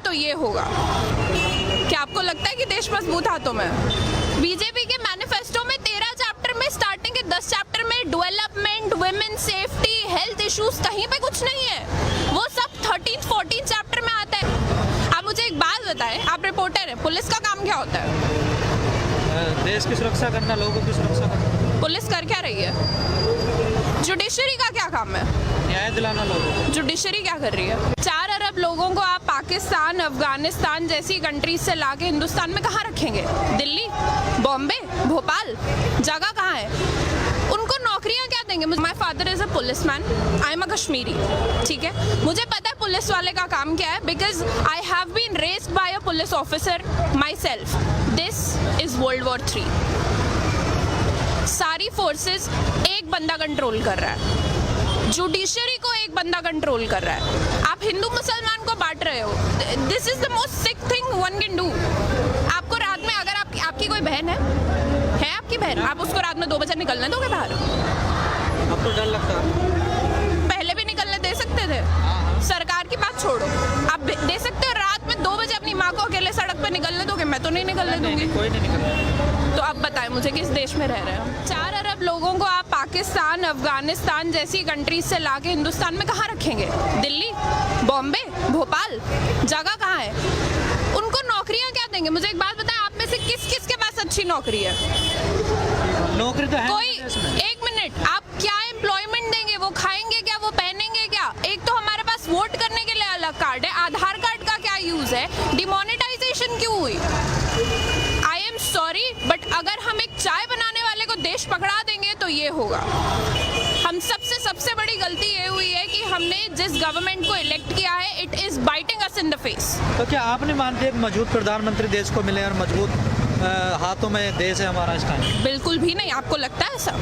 तो ये होगा। क्या आपको लगता है कि देश मजबूत हाथों में? बीजेपी के मैनिफेस्टो में 13 चैप्टर में स्टार्टिंग के 10 चैप्टर में development, women safety, health issues कहीं पे कुछ नहीं है। वो सब 13-14 चैप्टर में आता है। आप मुझे एक बात बताएं, आप रिपोर्टर हैं, पुलिस का काम क्या होता है? देश की सुरक्षा करना, लोगों की सुरक्षा करना। पुलिस कर क्या रही है? जुडिशरी का क्या काम है? न्याय दिलाना लोगों को। जुडिशरी क्या कर रही है? 4 अरब लोगों को आप पाकिस्तान, अफगानिस्तान जैसी कंट्रीज से लाके हिंदुस्तान में कहाँ रखेंगे? दिल्ली, बॉम्बे, भोपाल, जगह कहाँ है? उनको नौकरियां क्या देंगे? My father is a police man, I am a Kashmiri, ठीक है? मुझे पता है पुलिस वाले का काम क्या है, because I have been raised by a police officer myself. This is World War III। सारी फोर्सेस एक बंदा कंट्रोल कर रहा है, जुडिशरी को एक बंदा कंट्रोल कर रहा है। आप हिंदू मुसलमान को बांट रहे हो। This is the most sick thing one can do. आपको रात में अगर आपकी कोई बहन है आपकी बहन, आप उसको रात में 2 बजे निकलने दोगे बाहर? अब तो डर लगता है। पहले भी निकलने दे सकते थे। सरकार की बात छोड़ो, आप दे सकते हो रात में 2 बजे अपनी माँ को अकेले सड़क पे निकलने दोगे? मैं तो नहीं निकलने दूंगी। कोई नहीं निकलता। तो अब बताएं मुझे किस देश में रह रहे हैं? 4 अरब लोगों को आप पाकिस्तान, अफगानिस्तान जैसी कंट्रीज से लाके हिंदुस्तान में कहाँ रखेंगे? दिल्ली, बॉम्बे, भोपाल, जगह कहाँ है? उनको नौकरियां क्या देंगे? मुझे एक बात बताएं, आप में से किस किस के पास अच्छी नौकरी है? नौकरी तो है कोई, एक मिनट, आप क्या एम्प्लॉयमेंट देंगे? वो खाएंगे क्या? वो पहनेंगे क्या? एक तो हमारे पास वोट करने के लिए अलग कार्ड है, आधार कार्ड का क्या यूज है? डिमोनेटाइजेशन क्यों हुई? आई एम सॉरी, बट अगर हम एक चाय बनाने वाले को देश पकड़ा देंगे तो ये होगा। हम सबसे बड़ी गलती ये हुई है कि हमने जिस गवर्नमेंट को इलेक्ट किया है, it is biting us in the face. तो क्या आपने मानते हैं कि मजबूत प्रधानमंत्री देश को मिले और मजबूत हाथों में देश है हमारा इस टाइम? बिल्कुल भी नहीं। आपको लगता है ऐसा?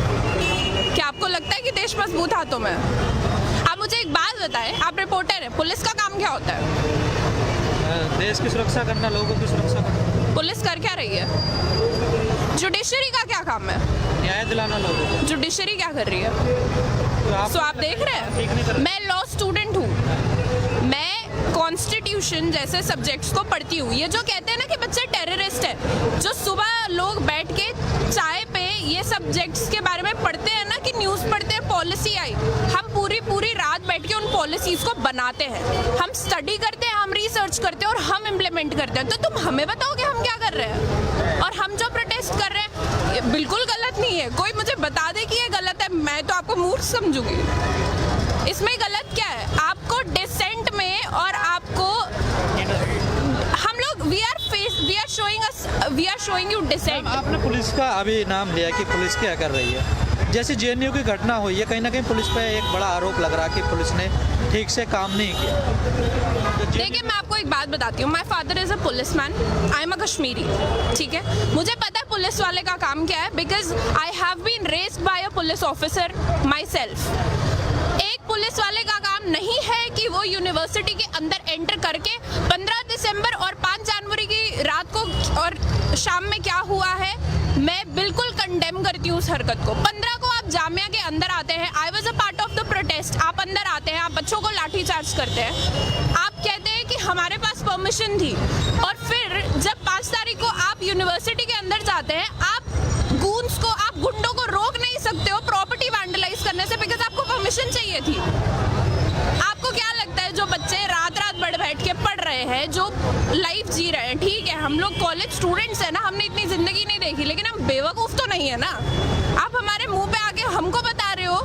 क्या आपको लगता है कि देश मजबूत हाथों में? आप मुझे एक बात बताएं, आप रिपोर्टर हैं, पुलिस का काम क्या होता है? देश की सुरक्षा करना, लोगों की सुरक्षा करना। पुलिस कर क्या रही है? जुडिशरी का क्या काम है? न्याय दिलाना लोगों को। जुडिशरी क्या कर रही है? सो आप देख रहे हैं, मैं लॉ स्टूडेंट हूँ, मैं कॉन्स्टिट्यूशन जैसे सब्जेक्ट्स को पढ़ती हूँ। ये जो कहते हैं ना कि बच्चे टेररिस्ट है, जो सुबह लोग बैठ के चाय पे ये सब्जेक्ट्स के बारे में पढ़ते हैं ना, कि न्यूज़ पढ़ते हैं, पॉलिसी आई, हम पूरी रात बैठ के उन पॉलिसीज को बनाते हैं, हम स्टडी करते हैं, हम रिसर्च करते हैं और हम इम्प्लीमेंट करते हैं। तो तुम हमें बताओगे हम क्या कर रहे हैं? और हम जो प्रोटेस्ट कर रहे हैं ये बिल्कुल गलत नहीं है। कोई मुझे बता दे कि ये गलत है, मैं तो आपको मूर्ख समझूंगी। इसमें गलत क्या है? आपको डिसेंट में और आपको हम लोग we are showing you dissent. आपने पुलिस का अभी नाम लिया कि पुलिस क्या कर रही है। जैसे जेएनयू की घटना हुई है, कहीं ना कहीं पुलिस पे एक बड़ा आरोप लग रहा है कि पुलिस ने ठीक से काम नहीं किया। देखिए, मैं आपको एक बात बताती हूँ, my father is a police man, I am a Kashmiri, ठीक है? मुझे पता है पुलिस वाले का काम क्या है, because I have been raised by a police officer myself. एक पुलिस वाले का काम नहीं है कि वो यूनिवर्सिटी के अंदर एंटर करके 15 दिसंबर और 5 जनवरी की रात को और शाम में क्या हुआ है, मैं बिल्कुल कंडेम करती हूँ उस हरकत को। 15 को आप जामिया के अंदर आते हैं, I was a part of the protest, आप अंदर आते हैं, आप बच्चों को लाठीचार्ज करते हैं, आप कहते हैं कि हमारे पास परमिशन थी, और फिर जब 5 तारीख को आप यूनिवर्सिटी के अंदर जाते हैं, आप गूंस को, आप गुंडों को रोक नहीं सकते हो प्रॉपर्टी वैंडलाइज करने से, बिकॉज आपको परमिशन चाहिए थी। आपको क्या लगता है, जो बच्चे रात बैठ के पढ़ रहे हैं, जो लाइफ जी रहे हैं, ठीक है, हम लोग कॉलेज स्टूडेंट्स हैं ना, हमने इतनी जिंदगी नहीं देखी, लेकिन हम बेवकूफ तो नहीं है ना। आप हमारे मुंह पे आके हमको बता रहे हो,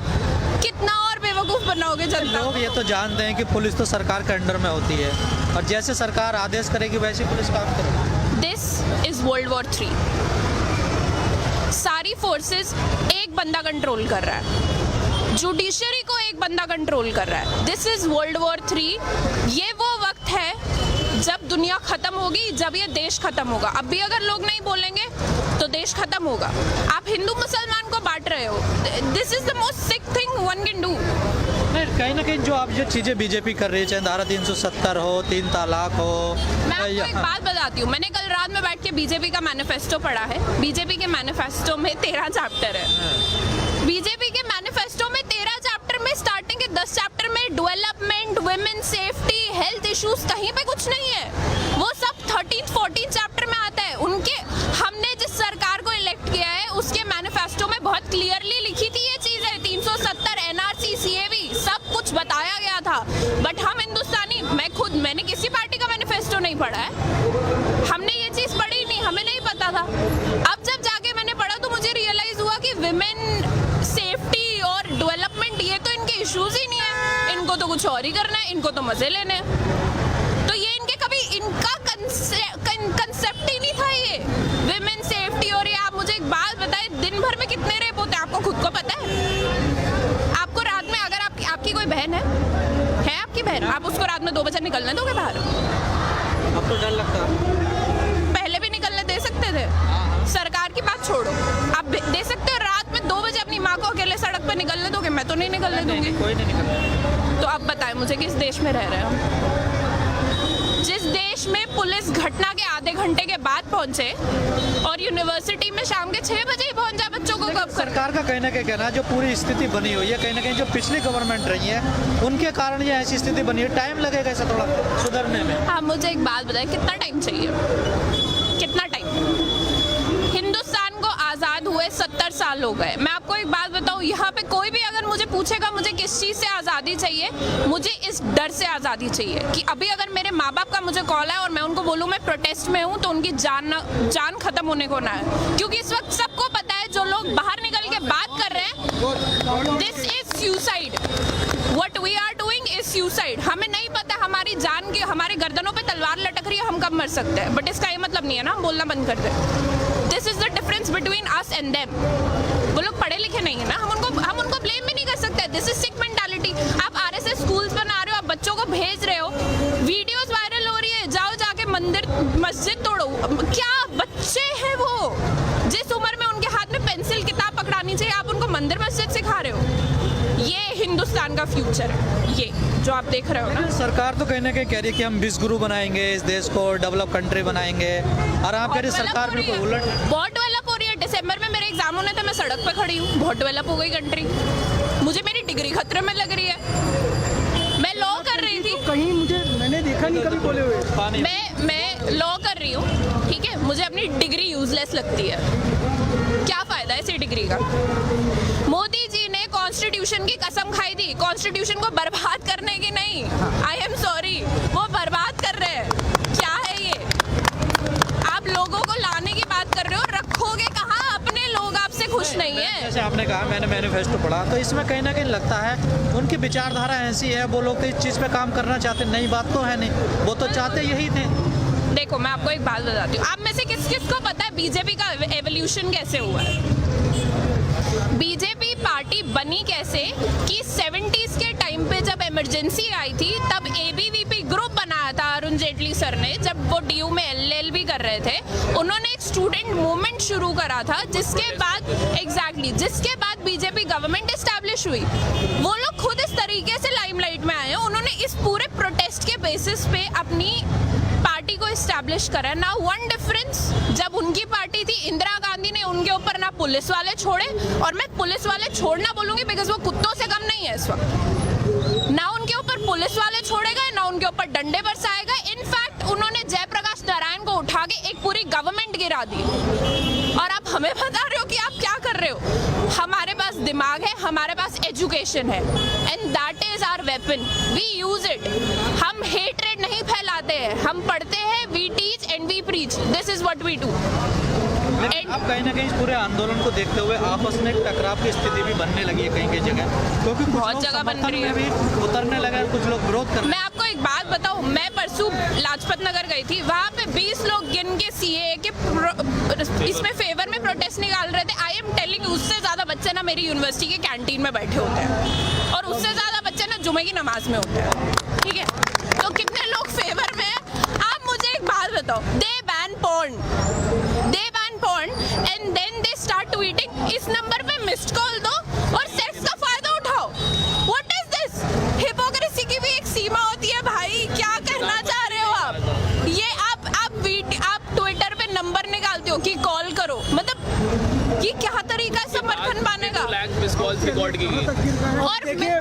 कितना और बेवकूफ बनाओगे जनता? लोग ये तो जानते हैं कि पुलिस तो सरकार के अंडर में होती है, और जैसे सरकार आदेश करेगी वैसे पुलिस काम करेगी। This is World War III। सारी फोर्सेस एक बंदा कंट्रोल कर रहा है, जुडिशरी को एक बंदा कंट्रोल कर रहा है। This is World War III। ये वो वक्त है जब दुनिया खत्म होगी, जब ये देश खत्म होगा। अब भी अगर लोग नहीं बोलेंगे तो देश खत्म होगा। आप हिंदू मुसलमान को बांट रहे हो। This is the most sick thing one can do. कहीं ना कहीं जो आप जो चीज़ें बीजेपी कर रही है, चाहे धारा 370 हो, 3 तलाक हो। मैं आपको एक बात बताती हूँ, मैंने कल रात में बैठ के बीजेपी का मैनिफेस्टो पढ़ा है। बीजेपी के मैनिफेस्टो में 13 चैप्टर है। बीजेपी के मैनिफेस्टो में 13 चैप्टर में स्टार्टिंग के 10 चैप्टर में development, women safety, health issues कहीं पे कुछ नहीं है, वो सब 13-14 चैप्टर में आता है उनके। हमने जिस सरकार को इलेक्ट किया है उसके मैनिफेस्टो में बहुत क्लियरली लिखी थी ये चीज़ है, 370 एनआरसी सीएवी सब कुछ बताया गया था। बट हम हिंदुस्तानी, मैंने किसी पार्टी का मैनिफेस्टो नहीं पढ़ा है, हमने ये चीज़ पढ़ी नहीं, हमें नहीं पता था। अब जब जाके मैंने पढ़ा तो मुझे रियलाइज हुआ कि विमेन सेफ्टी और डेवलपमेंट ये तो इनके इश्यूज ही नहीं है, इनको तो कुछ और ही करना है, इनको तो मजे लेने हैं। तो ये इनके कभी इनका कंसेप्ट ही नहीं था ये विमेन सेफ्टी। और ये आप मुझे एक बात बताएं, दिन भर में कितने रेप होते हैं आपको खुद को पता है? आपको रात में अगर आपकी कोई बहन है आपकी बहन, आप उसको रात में 2 बजे निकलने दोगे बाहर? आपको डर लगता है? पहले भी निकलने दे सकते थे, सरकार की बात छोड़ो, आप दे सकते हो रात में 2 बजे अपनी माँ को अकेले सड़क पे निकलने दोगे? मैं तो नहीं निकलने दूंगी। कोई नहीं निकलता। तो अब बताएं मुझे किस देश में रह रहे हैं हम, जिस देश में पुलिस घटना के आधे घंटे के बाद पहुंचे और यूनिवर्सिटी में शाम के 6 बजे ही पहुंच जाए बच्चों को। कब सरकार का कहना क्या कहना है, जो पूरी स्थिति बनी हुई है कहीं ना कहीं जो पिछली गवर्नमेंट रही है उनके कारण ये ऐसी स्थिति बनी है, टाइम लगेगा इसे थोड़ा सुधरने में। हाँ, मुझे एक बात बताएं, कितना टाइम चाहिए? कितना टाइम? हिंदुस्तान को आज़ाद हुए 70 साल हो गए। मैं आपको एक बात बताऊं, यहाँ पे कोई भी अगर मुझे पूछेगा मुझे किस चीज़ से आज़ादी चाहिए, मुझे इस डर से आज़ादी चाहिए कि अभी अगर मेरे माँ बाप का मुझे कॉल है और मैं उनको बोलूँ मैं प्रोटेस्ट में हूँ तो उनकी जान खत्म होने को ना है। क्योंकि इस वक्त सबको पता है जो लोग बाहर निकल के बात कर रहे हैं, this is suicide, what we are doing is suicide. हमें नहीं पता हमारी जान के हमारे गर्दनों पे तलवार लटक रही है, हम कब मर सकते हैं, बट इसका ये मतलब नहीं है ना हम बोलना बंद कर दें। This is the difference between us and them. वो लोग पढ़े लिखे नहीं है ना, हम उनको ब्लेम भी नहीं कर सकते। This is sick mentality. आप आरएसएस स्कूल्स बना रहे हो, आप बच्चों को भेज रहे हो, वीडियोस वायरल हो रही है, जाओ जाके मस्जिद तोड़ो। क्या बच्चे हैं वो, जिस उम्र में उनके हाथ में पेंसिल किताब पकड़ानी चाहिए आप उनको मंदिर मस्जिद सिखा रहे हो। ये हिंदुस्तान का फ्यूचर है, ये जो आप देख रहे हो ना। सरकार तो कहीं ना कहीं कह रही है कि हम विश्व बनाएंगे, इस देश को डेवलप कंट्री बनाएंगे, और आप कह रही सरकार बिल्कुल उलट। बहुत डेवलप हो रही है। दिसंबर में मेरे एग्जाम होने थे, मैं सड़क पे खड़ी हूँ, बहुत डेवलप हो गई कंट्री। मुझे मेरी डिग्री खतरे में लग रही है। मैं लॉ कर रही थी, कहीं मैंने देखा नहीं कभी बोले हुए। मैं लॉ कर रही हूँ, ठीक है, मुझे अपनी डिग्री यूजलेस लगती है। क्या फायदा है इसी डिग्री का? मोदी जी ने कॉन्स्टिट्यूशन की कसम खाई थी, कॉन्स्टिट्यूशन को बर्बाद करने की नहीं। आई एम सॉरी, वो बर्बाद कर रहे हैं। क्या है ये? आप लोगों को लाने की बात कर रहे हो, रखोगे कहाँ? अपने लोग आपसे खुश नहीं है। जैसे आपने कहा मैंने मैनिफेस्टो पढ़ा, तो इसमें कहीं ना कहीं लगता है उनकी विचारधारा ऐसी है, वो लोग इस चीज़ पे काम करना चाहते। नई बात तो है नहीं, वो तो चाहते यही थे। देखो मैं आपको एक बात बताती हूँ, आप में से किस किस को पता है बीजेपी का एवोल्यूशन कैसे हुआ है? बीजेपी पार्टी बनी कैसे कि 70s के टाइम पे जब इमरजेंसी आई थी तब एबीवीपी ग्रुप बनाया था अरुण जेटली सर ने, जब वो डीयू में एलएलबी कर रहे थे। उन्होंने एक स्टूडेंट मूवमेंट शुरू करा था, जिसके बाद बीजेपी गवर्नमेंट एस्टैब्लिश हुई। वो लोग खुद इस तरीके से लाइमलाइट में आए हैं, उन्होंने इस पूरे प्रोटेस्ट के बेसिस पे अपनी पार्टी को एस्टैब्लिश करा। ना वन डिफरेंस, जब उनकी पार्टी थी इंदिरा गांधी ने उनके ऊपर ना पुलिस वाले छोड़े, और मैं पुलिस वाले छोड़ना बोलूंगी बिकॉज वो कुत्तों से कम नहीं है इस वक्त। ना उनके ऊपर पुलिस वाले छोड़े गए, ना उनके ऊपर डंडे बरसाए गए। इनफैक्ट उन्होंने जयप्रकाश नारायण को उठा के एक पूरी गवर्नमेंट गिरा दी। और आप हमें बता रहे हो कि आप क्या कर रहे हो? हमारे पास दिमाग है, हमारे पास एजुकेशन है, and that is our weapon, we use it. हम हेट्रेड नहीं फैलाते हैं, हम पढ़ते हैं, we teach and we preach, this is what we do. अब कहीं ना कहीं इस पूरे आंदोलन को देखते हुए आपस में एक टकराव की स्थिति भी बनने लगी है कहीं कहीं जगह, क्योंकि बहुत जगह बन रही है, भी उतरने लगा, कुछ लोग विरोध कर रहे हैं। मैं आपको एक बात बताऊं, मैं परसों लाजपत नगर गई थी, वहाँ पे 20 लोग गिन के सीए के इसमें फेवर में प्रोटेस्ट निकाल रहे थे। आई एम टेलिंग, उससे ज्यादा बच्चे ना मेरी यूनिवर्सिटी के कैंटीन में बैठे होते हैं, और उससे ज्यादा बच्चे ना जुमे की नमाज में होते हैं, ठीक है? तो कितने लोग फेवर में हैं? आप मुझे एक बात बताओ, they ban porn and then they start tweeting, इस नंबर पे मिस्ड कॉल दो और सेक्स का फायदा उठाओ। What is this? हिपोक्रेसी की भी एक सीमा होती है भाई, क्या करना चाह रहे हो आप? ये आप ट्विटर पे नंबर निकालते हो कि कॉल करो, मतलब ये क्या तरीका है समर्थन पाने का? मिस कॉल्स रिकॉर्ड की गई। और देखिए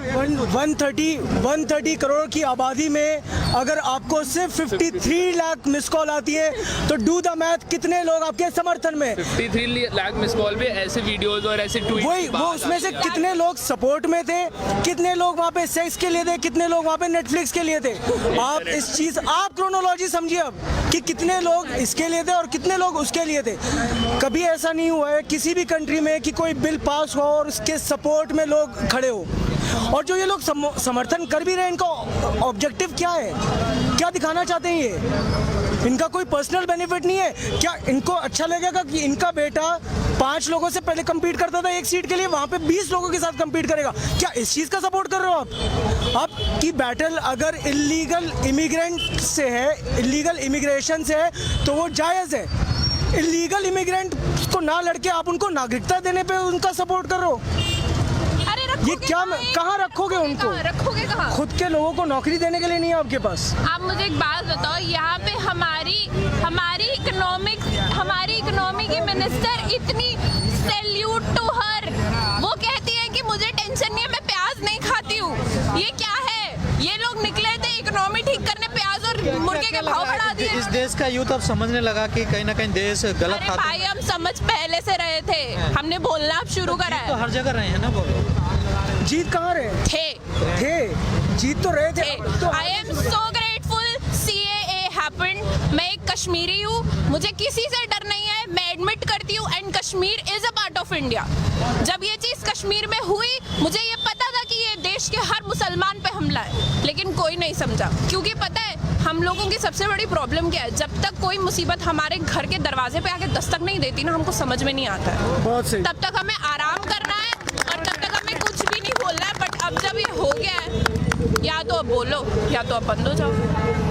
130 करोड़ की आबादी में अगर आपको सिर्फ 53 लाख मिस कॉल आती है तो डू द मैथ, कितने लोग आपके समर्थन में। 53 लाख मिस कॉल पे ऐसे वीडियोस और ऐसे ट्वीट, वही वो उसमें से कितने लोग सपोर्ट में थे, कितने लोग वहाँ पे सेक्स के लिए थे, कितने लोग वहाँ पे नेटफ्लिक्स के लिए थे। आप क्रोनोलॉजी समझिए अब कि कितने लोग इसके लिए थे और कितने लोग उसके लिए थे। कभी ऐसा नहीं हुआ है किसी भी कंट्री में कि कोई बिल पास हो और उसके सपोर्ट में लोग खड़े हो। और जो ये लोग समर्थन कर भी रहे हैं, इनका ऑब्जेक्टिव क्या है, क्या दिखाना चाहते हैं ये? इनका कोई पर्सनल बेनिफिट नहीं है क्या? इनको अच्छा लगेगा कि इनका बेटा 5 लोगों से पहले compete करता था एक सीट के लिए, वहाँ पे 20 लोगों के साथ compete करेगा? क्या इस चीज़ का सपोर्ट कर रहे हो आप? आपकी बैटल अगर इलीगल इमिग्रेंट से है, इलीगल इमिग्रेशन से है, तो वो जायज़ है। इलीगल इमिग्रेंट को ना लड़के आप उनको नागरिकता देने पे उनका सपोर्ट कर रहे हो। ये क्या, कहाँ रखोगे उनको? रखोगे कहाँ? खुद के लोगों को नौकरी देने के लिए नहीं है आपके पास। आप मुझे एक बात बताओ, यहाँ पे हमारी इकोनॉमी की मिनिस्टर इतनी सैल्यूट टू हर, वो कहती है कि मुझे टेंशन नहीं है, मैं प्याज नहीं खाती हूँ। ये क्या है? ये लोग निकले थे इकोनॉमी ठीक करने, प्याज और मुर्गे के भाव बढ़ा दिए। इस देश का यूथ अब समझने लगा कि कहीं ना कहीं देश गलत अरे हाथों भाई, हम समझ पहले से रहे थे, हमने बोलना अब शुरू करा तो है। हर जगह रहे हैं ना वो। जीत कहाँ रहे थे? जीत तो रहे थे। I am so grateful CAA happened. मैं एक कश्मीरी हूँ, मुझे किसी से डर नहीं है, मैं एडमिट करती हूँ, and Kashmir is a part of India. जब ये चीज़ कश्मीर में हुई, मुझे ये पता था कि ये देश के हर मुसलमान पे हमला है, लेकिन कोई नहीं समझा। क्योंकि पता है हम लोगों की सबसे बड़ी प्रॉब्लम क्या है? जब तक कोई मुसीबत हमारे घर के दरवाजे पे आके दस्तक नहीं देती ना, हमको समझ में नहीं आता है। बहुत सही। तब तक हमें आराम करना है और तब तक हमें कुछ भी नहीं बोलना है। बट अब जब ये हो गया है, या तो अब बोलो या तो अब बंद हो जाओ।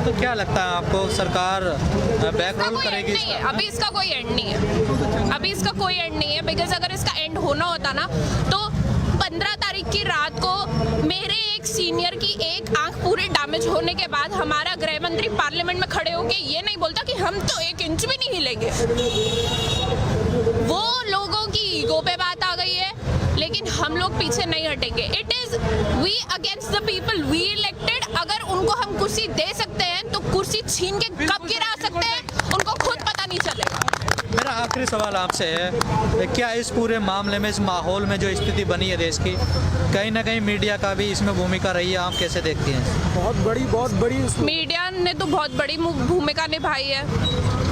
तो क्या लगता है आपको, सरकार बैक इसका रोल कोई एंड करेगी? नहीं है, अभी इसका कोई एंड नहीं है, अभी इसका कोई एंड नहीं है। बिकॉज अगर इसका एंड होना होता ना, तो 15 तारीख की रात को मेरे एक सीनियर की एक आंख पूरी डैमेज होने के बाद हमारा गृह मंत्री पार्लियामेंट में खड़े होके ये नहीं बोलता कि हम तो 1 इंच भी नहीं हिलेंगे। वो लोगों की ईगो पे बात आ गई है, लेकिन हम लोग पीछे नहीं हटेंगे। It is we against the people, we elected. अगर उनको हम कुर्सी दे सकते हैं तो कुर्सी छीन के कब गिरा सकते हैं उनको खुद पता नहीं चलेगा। मेरा आखिरी सवाल आपसे है, क्या इस पूरे मामले में, इस माहौल में जो स्थिति बनी है देश की, कहीं ना कहीं मीडिया का भी इसमें भूमिका रही है? आप कैसे देखती हैं? बहुत बड़ी मीडिया ने तो बहुत बड़ी भूमिका निभाई है,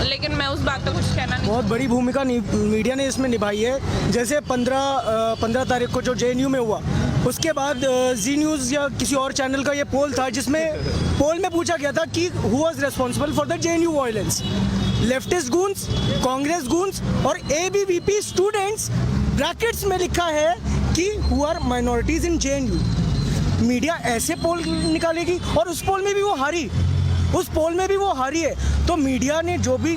लेकिन मैं उस बात पे कुछ कहना नहीं। बहुत बड़ी भूमिका मीडिया ने इसमें निभाई है। जैसे 15 तारीख को जो JNU में हुआ, उसके बाद जी न्यूज़ या किसी और चैनल का ये पोल था, जिसमें पोल में पूछा गया था कि who was responsible for the JNU violence, leftist goons, Congress goons और ABVP स्टूडेंट्स। ब्रैकेट्स में लिखा है कि who are minorities in JNU। Media ऐसे पोल निकालेगी, और उस पोल में भी वो हारी है। तो मीडिया ने जो भी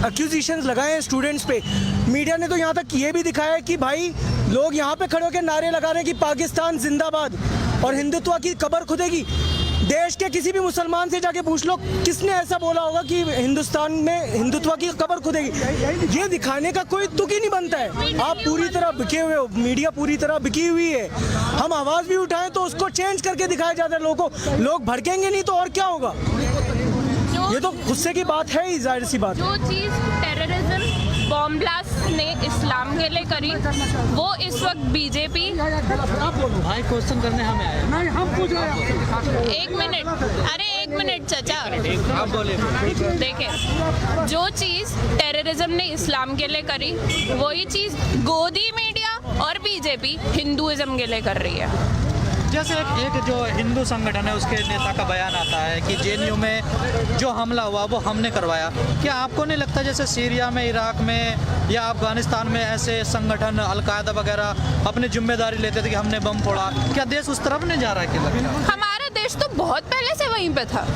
एक्यूजिशंस लगाए हैं स्टूडेंट्स पे, मीडिया ने तो यहाँ तक ये भी दिखाया है कि भाई लोग यहाँ पे खड़े होकर नारे लगा रहे हैं कि पाकिस्तान जिंदाबाद और हिंदुत्व की कब्र खुदेगी। देश के किसी भी मुसलमान से जाके पूछ लो, किसने ऐसा बोला होगा कि हिंदुस्तान में हिंदुत्व की कब्र खुदेगी? ये दिखाने का कोई तुक ही नहीं बनता है। आप पूरी तरह बिके हुए हो, मीडिया पूरी तरह बिकी हुई है। हम आवाज़ भी उठाएं तो उसको चेंज करके दिखाया जाता है लोगों को। लोग भड़केंगे नहीं तो और क्या होगा? ये तो गुस्से की बात है ही, जाहिर सी बात। जो चीज़ टेररिज्म, बॉम्ब ब्लास्ट ने इस्लाम के लिए करी, वो इस वक्त बीजेपी। भाई क्वेश्चन करने हमें आए। नहीं, हम पूछ रहे हैं। 1 मिनट, अरे 1 मिनट चाचा, आप बोले। देखें, जो चीज़ टेररिज्म ने इस्लाम के लिए करी, वही चीज़ गोदी मीडिया और बीजेपी हिंदुइज्म के लिए कर रही है। जैसे एक जो हिंदू संगठन है उसके नेता का बयान आता है कि JNU में जो हमला हुआ वो हमने करवाया। क्या आपको नहीं लगता जैसे सीरिया में, इराक में या अफगानिस्तान में ऐसे संगठन अलकायदा वगैरह अपनी जिम्मेदारी लेते थे कि हमने बम फोड़ा? क्या देश उस तरफ नहीं जा रहा है? क्या हमारा देश तो बहुत पहले से वहीं पे था।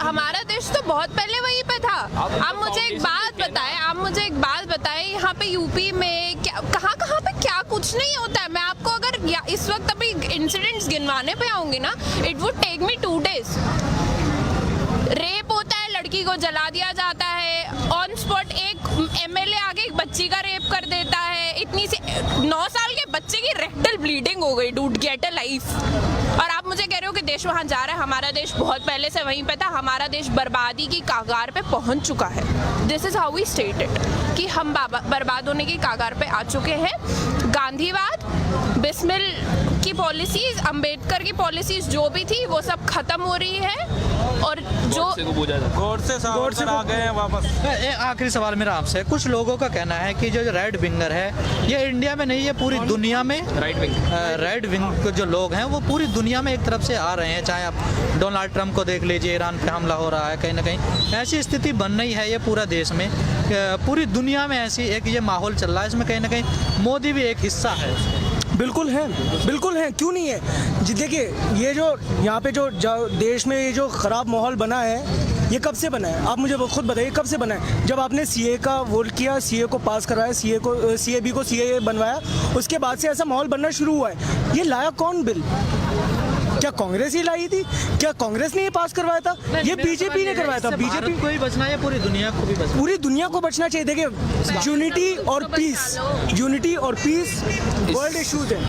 हमारा देश तो बहुत पहले वहीं पे था। आप मुझे एक बात बताएं, यहाँ पे यूपी में क्या, कहाँ पे क्या कुछ नहीं होता है। मैं आपको अगर इस वक्त अभी इंसिडेंट्स गिनवाने पे आऊंगी ना, it would take me 2 days। Rape होता है, लड़की को जला दिया जाता है ऑन स्पॉट। एक MLA आगे एक बच्ची का रेप कर देता है, इतनी सी 9 साल के बच्चे की रेक्टल ब्लीडिंग हो गई, डूड गेट अ लाइफ। और आप मुझे कह रहे हो कि देश वहाँ जा रहा है, हमारा देश बहुत पहले से वहीं पे था, हमारा देश बर्बादी की कागार पे पहुंच चुका है। This is how we state it कि हम बर्बाद होने की कागार पे आ चुके हैं। गांधीवाद, बिस्मिल की पॉलिसीज, अंबेडकर की पॉलिसीज जो भी थी वो सब खत्म हो रही है। और जो गोडसे साहब आ गए हैं वापस। आखिरी सवाल मेरा आपसे, कुछ लोगों का कहना है कि जो रेड विंगर है ये इंडिया में नहीं है, पूरी दुनिया में रेड विंग जो लोग हैं वो पूरी दुनिया में एक तरफ से आ रहे हैं। चाहे आप डोनाल्ड ट्रंप को देख लीजिए, ईरान पे हमला हो रहा है, कहीं ना कहीं ऐसी स्थिति बन रही है ये पूरा देश में, पूरी दुनिया में ऐसी एक ये माहौल चल रहा है, इसमें कहीं ना कहीं मोदी भी एक हिस्सा है। बिल्कुल है, क्यों नहीं है जी। देखिए ये जो यहाँ पे जो देश में ये जो ख़राब माहौल बना है, ये कब से बना है आप मुझे खुद बताइए, कब से बना है? जब आपने सीए का वोट किया, सीए को पास करवाया, सीएबी को सीए बनवाया, उसके बाद से ऐसा माहौल बनना शुरू हुआ है। ये लाया कौन बिल? क्या कांग्रेस ही लाई थी? क्या कांग्रेस ने ये पास करवाया था? ये बीजेपी ने करवाया था। बीजेपी को ही बचना है, पूरी दुनिया को भी बचना, पूरी दुनिया को बचना चाहिए। देखिए यूनिटी और पीस वर्ल्ड इश्यूज है।